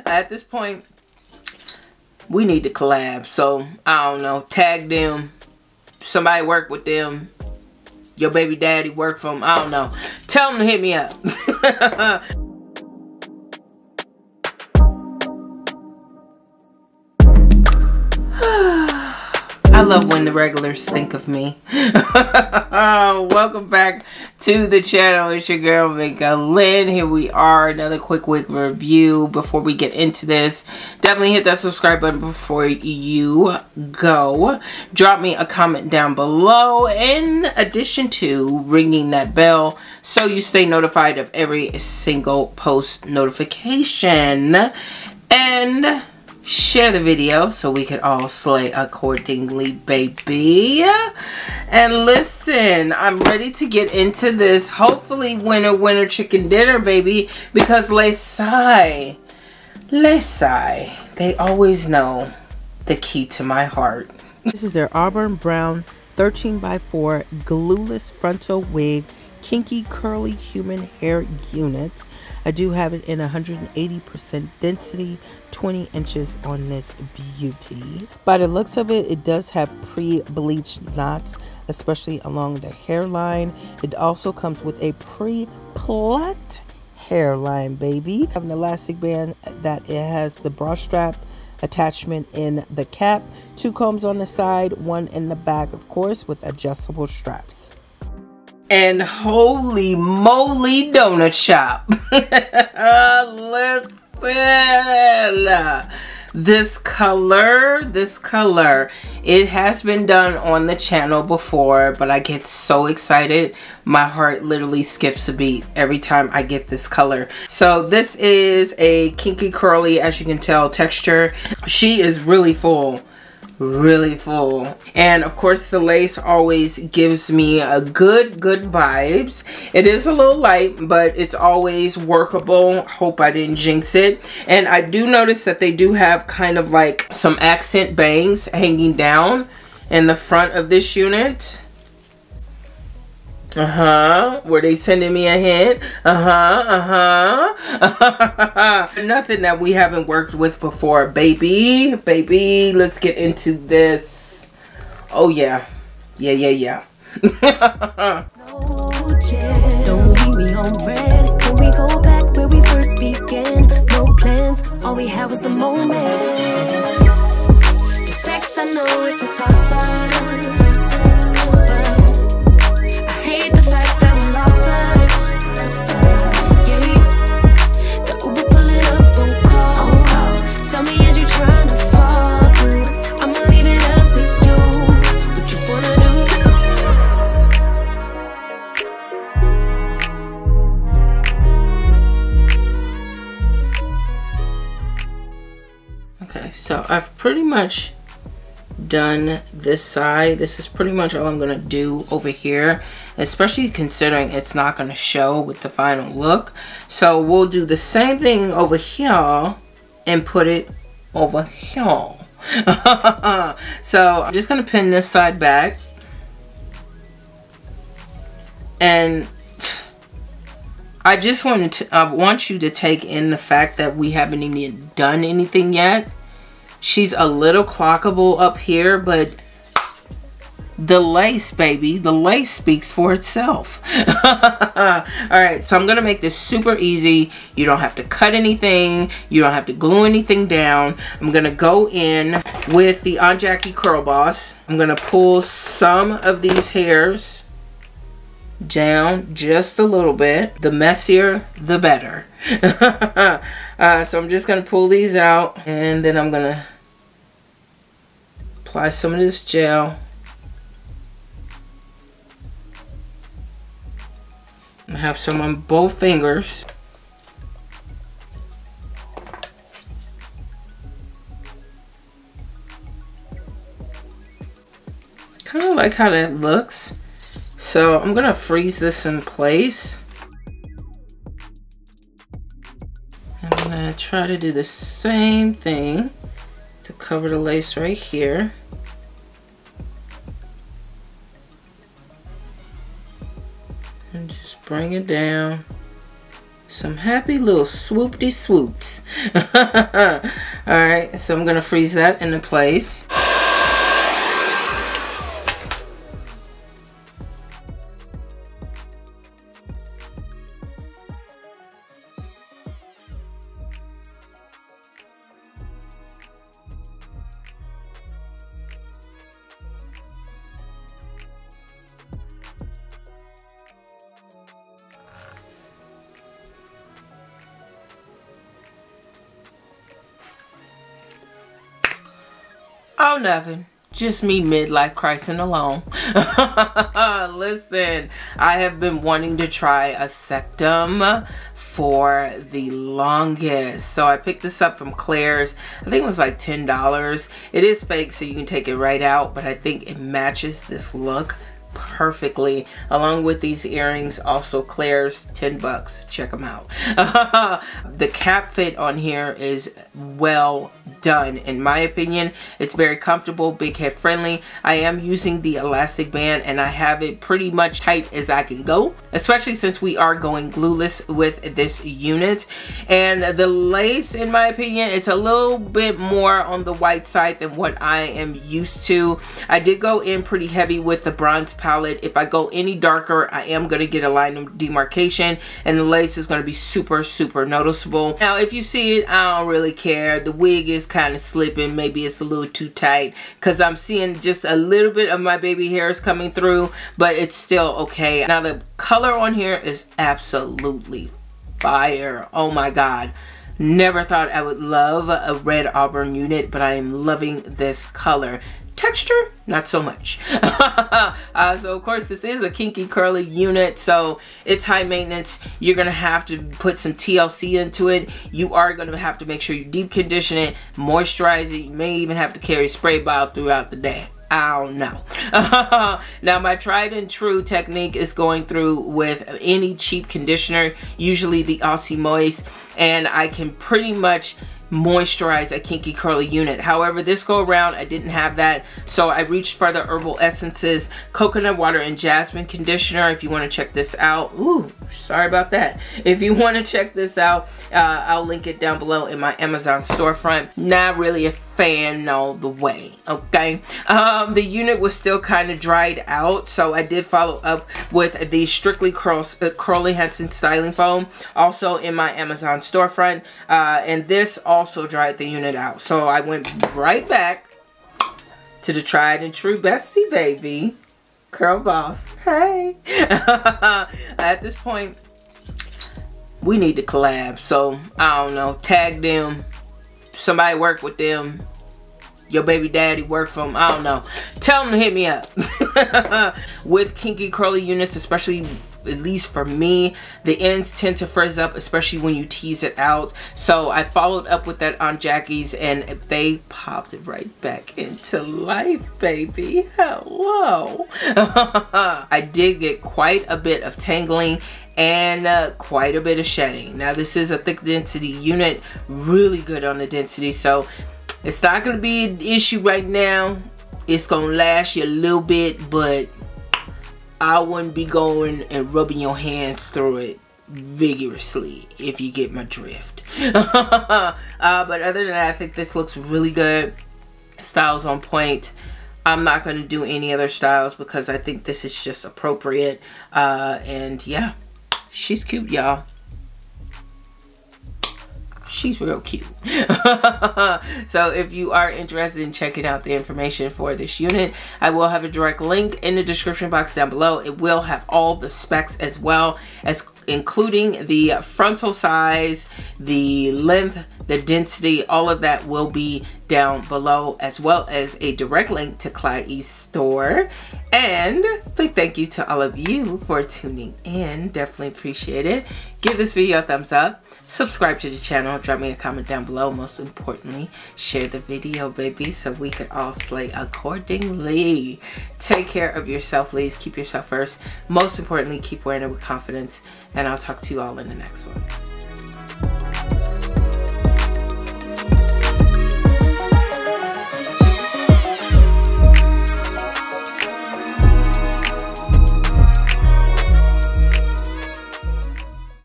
At this point, we need to collab. So, I don't know. Tag them. Somebody work with them. Your baby daddy work for them. I don't know. Tell them to hit me up. I love when the regulars think of me. Welcome back to the channel. It's your girl Mika Lynn. Here we are, another quick review. Before we get into this, definitely hit that subscribe button before you go. Drop me a comment down below, in addition to ringing that bell so you stay notified of every single post notification. And share the video so we can all slay accordingly, baby. And listen, I'm ready to get into this. Hopefully winner chicken dinner, baby, because Lay'Sai, they always know the key to my heart. This is their Auburn Brown 13x4 glueless frontal wig kinky curly human hair unit. I do have it in 180% density, 20 inches on this beauty. By the looks of it, it does have pre-bleached knots, especially along the hairline. It also comes with a pre-plucked hairline, baby. I have an elastic band that it has the bra strap attachment in the cap, 2 combs on the side, 1 in the back, of course, with adjustable straps. And holy moly donut shop. Listen, this color, it has been done on the channel before, but I get so excited. My heart literally skips a beat every time I get this color. So this is a kinky curly, as you can tell, texture. She is really full. And of course the lace always gives me a good vibes. It is a little light, but it's always workable. Hope I didn't jinx it. And I do notice that they do have kind of like some accent bangs hanging down in the front of this unit. Were they sending me a hint? Nothing that we haven't worked with before, baby. Let's get into this. Oh yeah. Yeah. Don't leave me on red. Can we go back where we first began? No plans, all we had was the moment. This text, I know it's a toss-up. So I've pretty much done this side. This is pretty much all I'm gonna do over here, especially considering it's not gonna show with the final look. So we'll do the same thing over here and put it over here. So I'm just gonna pin this side back, and I just want you to take in the fact that we haven't even done anything yet. She's a little clockable up here, but the lace, baby, the lace speaks for itself. Alright, so I'm going to make this super easy. You don't have to cut anything. You don't have to glue anything down. I'm going to go in with the Aunt Jackie Curl Boss. I'm going to pull some of these hairs down just a little bit. The messier, the better. So I'm just going to pull these out, and then I'm going to apply some of this gel. I have some on both fingers. Kind of like how that looks. So I'm gonna freeze this in place. I'm gonna try to do the same thing to cover the lace right here. And just bring it down, some happy little swoop-de swoops. Alright, so I'm gonna freeze that into place. Oh, nothing. Just me midlife crisis alone. Listen, I have been wanting to try a septum for the longest. So I picked this up from Claire's. I think it was like $10. It is fake, so you can take it right out, but I think it matches this look perfectly along with these earrings. Also Claire's, 10 bucks. Check them out. The cap fit on here is well done in my opinion. It's very comfortable, big head friendly. I am using the elastic band and I have it pretty much tight as I can go, especially since we are going glueless with this unit. And the lace, in my opinion, it's a little bit more on the white side than what I am used to. I did go in pretty heavy with the bronze palette. If I go any darker, I am going to get a line of demarcation and the lace is going to be super noticeable. Now if you see it, I don't really care. The wig is kind of slipping. Maybe it's a little too tight because I'm seeing just a little bit of my baby hairs coming through, but it's still okay. Now the color on here is absolutely fire. Oh my god. Never thought I would love a red auburn unit, but I am loving this color. Texture, not so much. So of course this is a kinky curly unit, so it's high maintenance. You're gonna have to put some TLC into it. You are gonna have to make sure you deep condition it, moisturize it. You may even have to carry a spray bottle throughout the day. I don't know. Now my tried and true technique is going through with any cheap conditioner, usually the Aussie Moist, and I can pretty much moisturize a kinky curly unit. However, this go around I didn't have that, so I reached for the Herbal Essences coconut water and jasmine conditioner. If you want to check this out, ooh, sorry about that. If you want to check this out, I'll link it down below in my Amazon storefront. Not really a fan all the way, okay. The unit was still kind of dried out, so I did follow up with the Strictly Curly Henson styling foam, also in my Amazon storefront, and this also dried the unit out. So I went right back to the tried and true bestie baby, Curl Boss. Hey. At this point we need to collab, so I don't know, tag them, somebody work with them, your baby daddy work for them, I don't know, tell them to hit me up. With kinky curly units, especially, at least for me, the ends tend to frizz up, especially when you tease it out. So I followed up with that on Jackie's and they popped it right back into life, baby. Hello. I did get quite a bit of tangling and quite a bit of shedding. Now this is a thick density unit, really good on the density, so it's not going to be an issue right now. It's going to last you a little bit, but I wouldn't be going and rubbing your hands through it vigorously, if you get my drift. But other than that, I think this looks really good. Style's on point. I'm not going to do any other styles because I think this is just appropriate. And yeah, she's cute, y'all. She's real cute. So if you are interested in checking out the information for this unit, I will have a direct link in the description box down below. It will have all the specs as well, as including the frontal size, the length, the density, all of that will be down below, as well as a direct link to Clyde's store. And big thank you to all of you for tuning in. Definitely appreciate it. Give this video a thumbs up, subscribe to the channel, drop me a comment down below. Most importantly, share the video, baby, so we could all slay accordingly. Take care of yourself, ladies. Keep yourself first. Most importantly, keep wearing it with confidence. And I'll talk to you all in the next one.